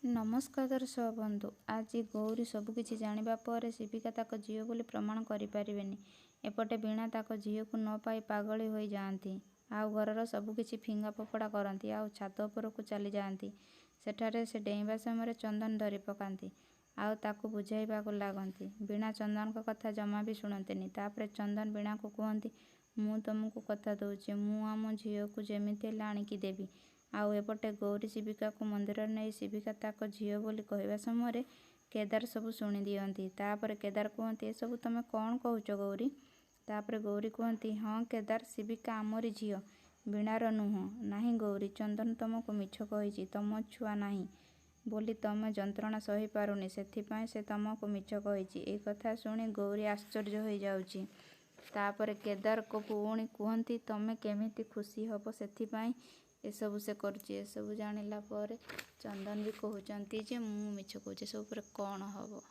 ନମସ୍କାର ଦର୍ଶକ ବନ୍ଧୁ। ଆଜି ଗୌରୀ ସବୁକିଛି ଜାଣିବା ପରେ ଶିବିକା ତାଙ୍କ ଝିଅ ବୋଲି ପ୍ରମାଣ କରିପାରିବେନି। ଏପଟେ ବୀଣା ତାଙ୍କ ଝିଅକୁ ନ ପାଇ ପାଗଳୀ ହୋଇଯାଆନ୍ତି। ଆଉ ଘରର ସବୁକିଛି ଫିଙ୍ଗା ଫୋପଡ଼ା କରନ୍ତି ଆଉ ଛାତ ଉପରକୁ ଚାଲିଯାଆନ୍ତି। ସେଠାରେ ସେ ଡେଇଁବା ସମୟରେ ଚନ୍ଦନ ଧରି ପକାନ୍ତି ଆଉ ତାକୁ ବୁଝାଇବାକୁ ଲାଗନ୍ତି। ବୀଣା ଚନ୍ଦନଙ୍କ କଥା ଜମା ବି ଶୁଣନ୍ତିନି। ତାପରେ ଚନ୍ଦନ ବୀଣାକୁ କୁହନ୍ତି, ମୁଁ ତମକୁ କଥା ଦେଉଛି, ମୁଁ ଆମ ଝିଅକୁ ଯେମିତି ହେଲେ ଆଣିକି ଦେବି। ଆଉ ଏପଟେ ଗୌରୀ ଶିବିକାକୁ ମନ୍ଦିରରେ ନେଇ ଶିବିକା ତାଙ୍କ ଝିଅ ବୋଲି କହିବା ସମୟରେ କେଦାର ସବୁ ଶୁଣି ଦିଅନ୍ତି। ତାପରେ କେଦାର କୁହନ୍ତି, ଏସବୁ ତମେ କ'ଣ କହୁଛ ଗୌରୀ? ତାପରେ ଗୌରୀ କୁହନ୍ତି, ହଁ କେଦାର, ଶିବିକା ଆମରି ଝିଅ, ବୀଣାର ନୁହଁ। ନାହିଁ ଗୌରୀ, ଚନ୍ଦନ ତମକୁ ମିଛ କହିଛି। ତମ ଛୁଆ ନାହିଁ ବୋଲି ତମେ ଯନ୍ତ୍ରଣା ସହିପାରୁନି, ସେଥିପାଇଁ ସେ ତମକୁ ମିଛ କହିଛି। ଏ କଥା ଶୁଣି ଗୌରୀ ଆଶ୍ଚର୍ଯ୍ୟ ହୋଇଯାଉଛି। ତାପରେ କେଦାର ପୁଣି କୁହନ୍ତି, ତମେ କେମିତି ଖୁସି ହବ ସେଥିପାଇଁ ଏସବୁ ସେ କରୁଛି। ଏସବୁ ଜାଣିଲା ପରେ ଚନ୍ଦନ ବି କହୁଛନ୍ତି ଯେ ମୁଁ ମିଛ କହୁଛି। ଏସବୁ ପରେ କ'ଣ ହବ?